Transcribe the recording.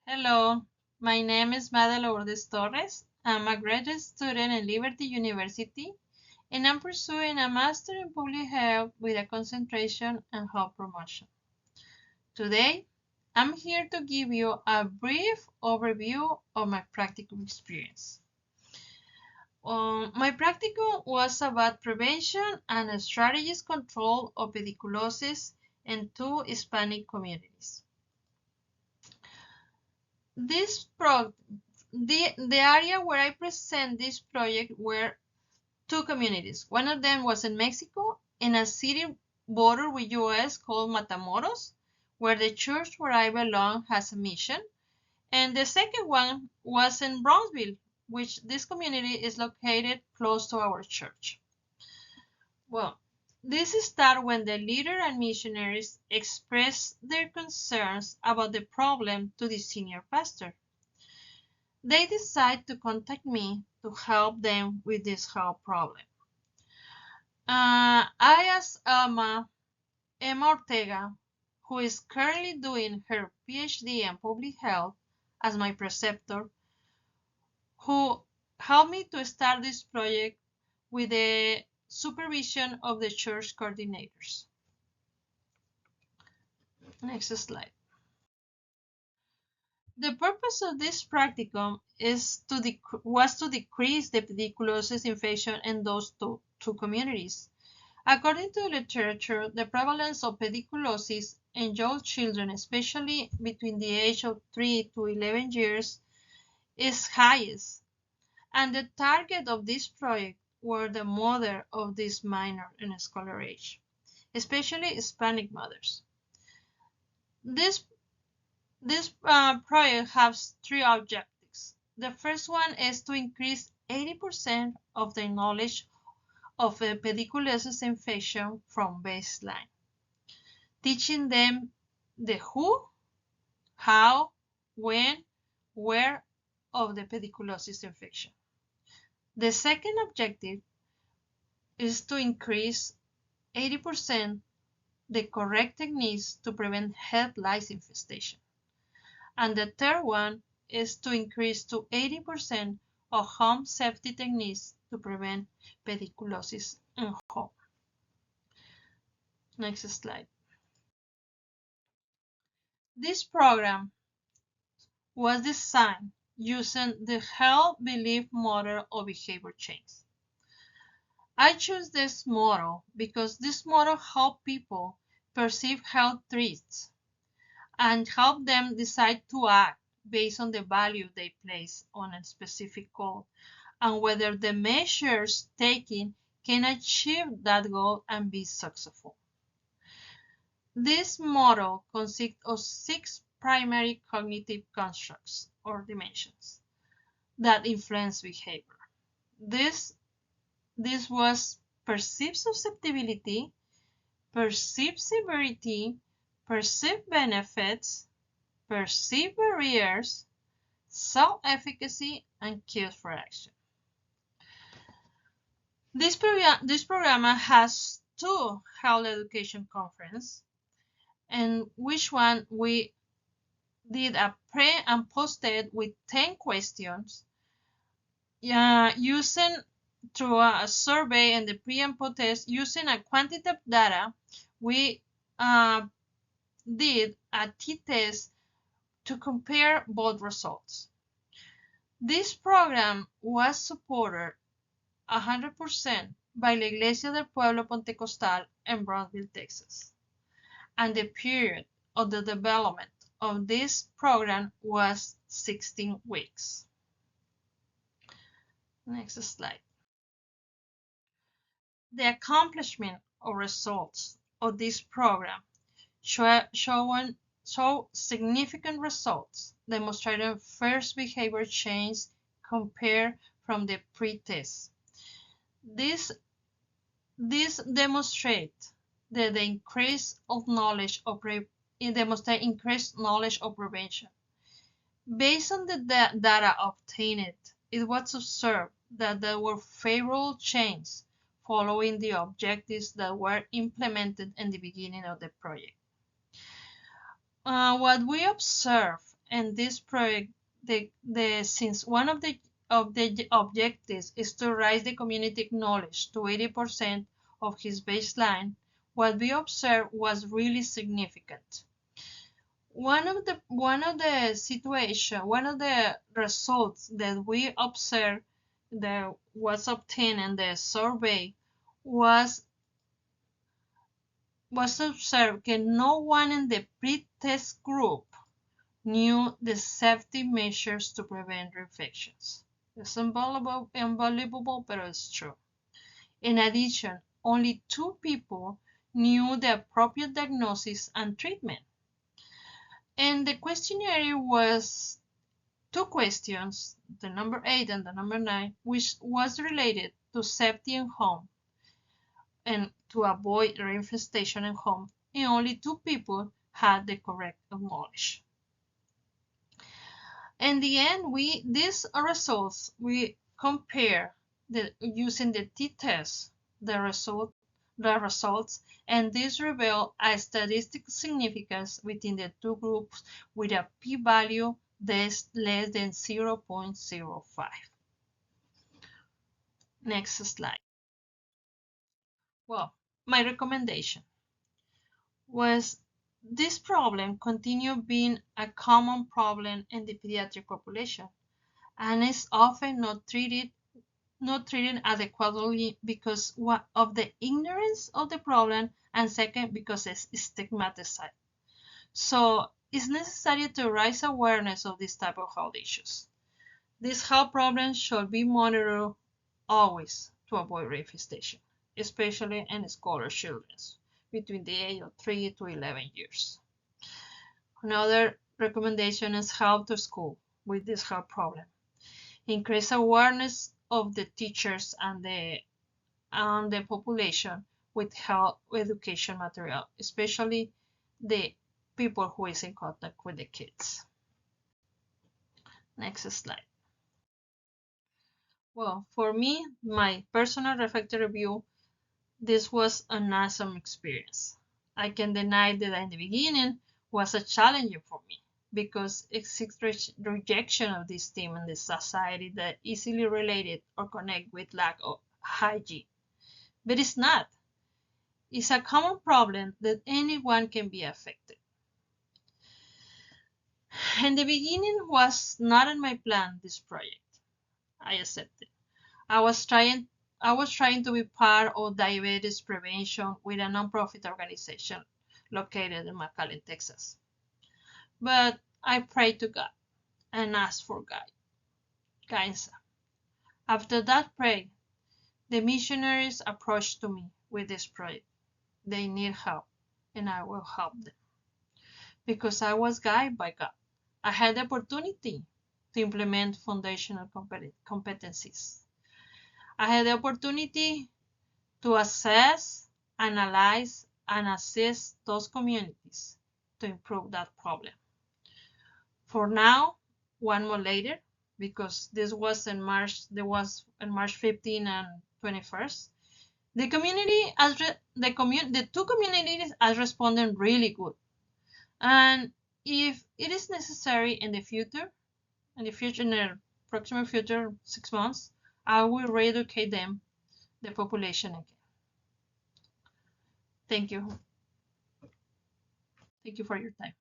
Hello, my name is Mada Lourdes Torres. I'm a graduate student at Liberty University, and I'm pursuing a Master in Public Health with a concentration on health promotion. Today, I'm here to give you a brief overview of my practical experience. My practicum was about prevention and strategies control of pediculosis in two Hispanic communities. The area where I present this project were two communities. One of them was in Mexico, in a city border with US called Matamoros, where the church where I belong has a mission. And the second one was in Brownsville, which this community is located close to our church. Well, this started when the leader and missionaries expressed their concerns about the problem to the senior pastor. They decide to contact me to help them with this health problem. I asked Emma Ortega, who is currently doing her PhD in public health, as my preceptor, who helped me to start this project with the supervision of the church coordinators. Next slide. The purpose of this practicum was to decrease the pediculosis infection in those two communities. According to the literature, the prevalence of pediculosis in young children, especially between the age of 3 to 11 years, is highest, and the target of this project were the mother of this minor in scholar age, especially Hispanic mothers. This project has three objectives. The first one is to increase 80% of the knowledge of a pediculosis infection from baseline, teaching them the who, how, when, where of the pediculosis infection. The second objective is to increase 80% the correct techniques to prevent head lice infestation. And the third one is to increase to 80% of home safety techniques to prevent pediculosis in home. Next slide. This program was designed using the health belief model of behavior change. I chose this model because this model helps people perceive health threats and help them decide to act based on the value they place on a specific goal and whether the measures taken can achieve that goal and be successful. This model consists of 6 primary cognitive constructs or dimensions that influence behavior. This was perceived susceptibility, perceived severity, perceived benefits, perceived barriers, self-efficacy, and cues for action. This program has 2 health education conferences, in which one we did a pre and post-ed with 10 questions. Using through a survey and the pre and post test, using a quantitative data, we did a t-test to compare both results. This program was supported 100% by La Iglesia del Pueblo Pentecostal in Brownsville, Texas, and the period of the development of this program was 16 weeks. Next slide. The accomplishment or results of this program show significant results, demonstrating first behavior change compared from the pre-test. This demonstrates that the increased knowledge of prevention. Based on the data obtained, it was observed that there were favorable changes following the objectives that were implemented in the beginning of the project. What we observed and this project, since one of the objectives is to raise the community knowledge to 80% of his baseline, what we observed was really significant. One of the results that we observed that was obtained in the survey was observed that no one in the pre-test group knew the safety measures to prevent infections. It's unbelievable, but it's true. In addition, only 2 people knew the appropriate diagnosis and treatment. And the questionnaire was 2 questions, the number 8 and the number 9, which was related to safety in home and to avoid reinfestation in home, and only 2 people had the correct knowledge. In the end, these results we compare using the t-test the results, and this reveal a statistical significance within the 2 groups with a p-value less than 0.05. Next slide. Well, my recommendation was this problem continue being a common problem in the pediatric population and is often not treated adequately because of the ignorance of the problem, and second, because it's stigmatized. So it's necessary to raise awareness of this type of health issues. These health problems should be monitored always to avoid reinfestation, especially in scholar children between the age of 3 to 11 years. Another recommendation is help to school with this health problem. Increase awareness of the teachers and the population with health education material, especially the people who is in contact with the kids. Next slide. Well, for me, my personal reflective review, this was an awesome experience. I can deny that in the beginning was a challenge for me because it's rejection of this theme in the society that easily related or connect with lack of hygiene. But it's not. It's a common problem that anyone can be affected. In the beginning was not in my plan, this project. I accepted. I was trying to be part of diabetes prevention with a nonprofit organization located in McAllen, Texas. But I prayed to God and asked for guidance. After that prayer, the missionaries approached to me with this project. They need help, and I will help them. Because I was guided by God, I had the opportunity to implement foundational competencies. I had the opportunity to assess, analyze, and assist those communities to improve that problem. For now, 1 month later, because this was in March 15 and 21st, the two communities are responding really good. And if it is necessary in the proximate future, 6 months, I will re-educate them, the population again. Thank you. Thank you for your time.